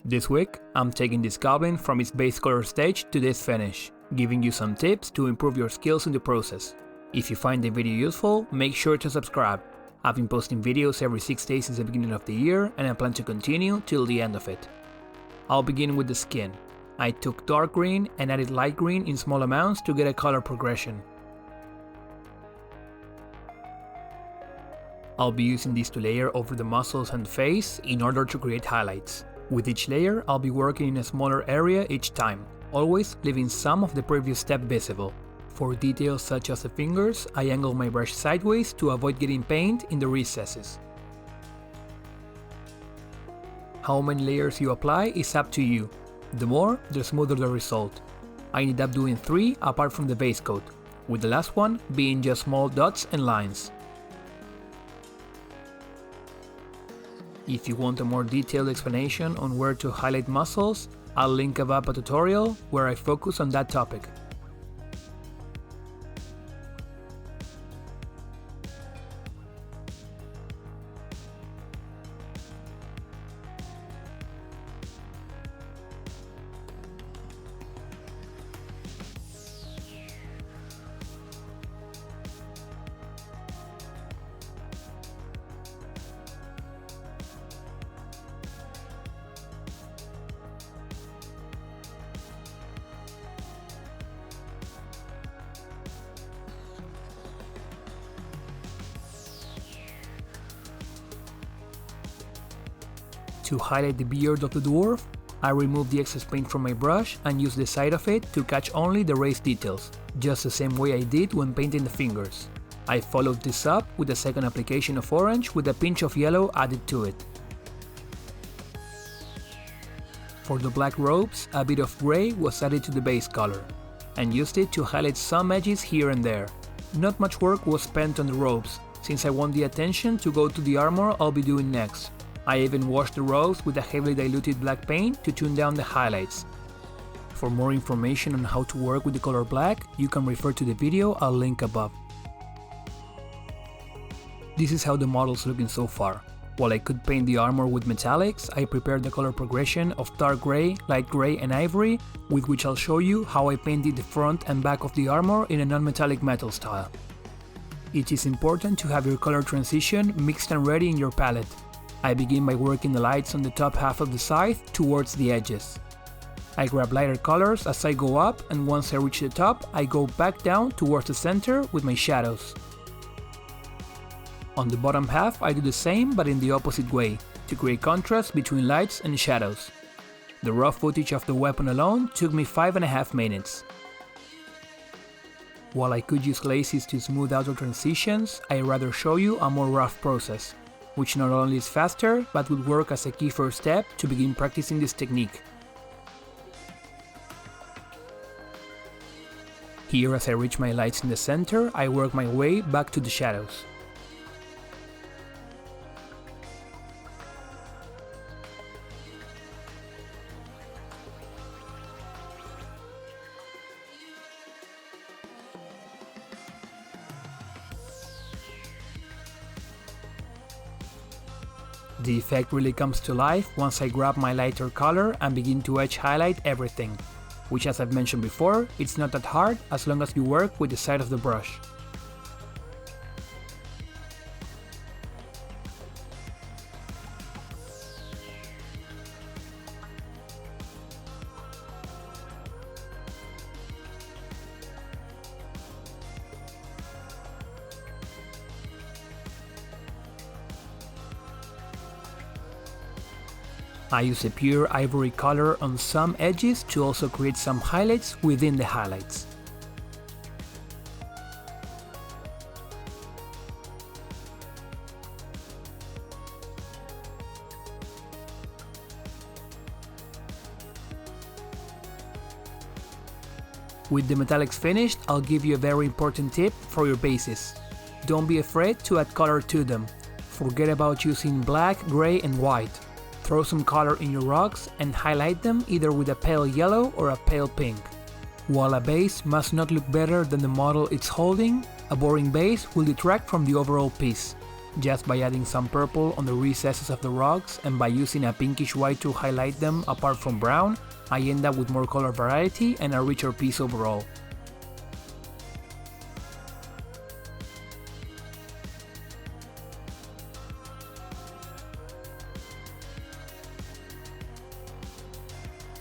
This week, I'm taking this Goblin from its base color stage to this finish, giving you some tips to improve your skills in the process. If you find the video useful, make sure to subscribe. I've been posting videos every 6 days since the beginning of the year, and I plan to continue till the end of it. I'll begin with the skin. I took dark green and added light green in small amounts to get a color progression. I'll be using these to layer over the muscles and face in order to create highlights. With each layer, I'll be working in a smaller area each time, always leaving some of the previous step visible. For details such as the fingers, I angle my brush sideways to avoid getting paint in the recesses. How many layers you apply is up to you. The more, the smoother the result. I ended up doing 3 apart from the base coat, with the last one being just small dots and lines. If you want a more detailed explanation on where to highlight muscles, I'll link above a tutorial where I focus on that topic. To highlight the beard of the dwarf, I remove the excess paint from my brush and use the side of it to catch only the raised details, just the same way I did when painting the fingers. I followed this up with a second application of orange with a pinch of yellow added to it. For the black robes, a bit of grey was added to the base color, and used it to highlight some edges here and there. Not much work was spent on the robes, since I want the attention to go to the armor I'll be doing next. I even washed the robes with a heavily diluted black paint to tune down the highlights. For more information on how to work with the color black, you can refer to the video I'll link above. This is how the model's looking so far. While I could paint the armor with metallics, I prepared the color progression of dark grey, light grey and ivory, with which I'll show you how I painted the front and back of the armor in a non-metallic metal style. It is important to have your color transition mixed and ready in your palette. I begin by working the lights on the top half of the scythe towards the edges. I grab lighter colors as I go up, and once I reach the top, I go back down towards the center with my shadows. On the bottom half, I do the same but in the opposite way, to create contrast between lights and shadows. The raw footage of the weapon alone took me 5.5 minutes. While I could use glazes to smooth out the transitions, I'd rather show you a more rough process, which not only is faster, but would work as a key first step to begin practicing this technique. Here, as I reach my lights in the center, I work my way back to the shadows. The effect really comes to life once I grab my lighter color and begin to edge highlight everything, which, as I've mentioned before, it's not that hard as long as you work with the side of the brush. I use a pure ivory color on some edges to also create some highlights within the highlights. With the metallics finished, I'll give you a very important tip for your bases. Don't be afraid to add color to them. Forget about using black, grey and white. Throw some color in your rocks and highlight them either with a pale yellow or a pale pink. While a base must not look better than the model it's holding, a boring base will detract from the overall piece. just by adding some purple on the recesses of the rocks, and by using a pinkish white to highlight them apart from brown, I end up with more color variety and a richer piece overall.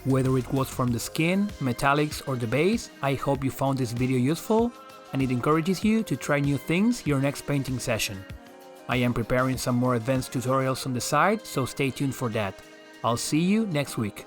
Whether it was from the skin, metallics or the base, I hope you found this video useful and it encourages you to try new things your next painting session. I am preparing some more advanced tutorials on the side, so stay tuned for that. I'll see you next week.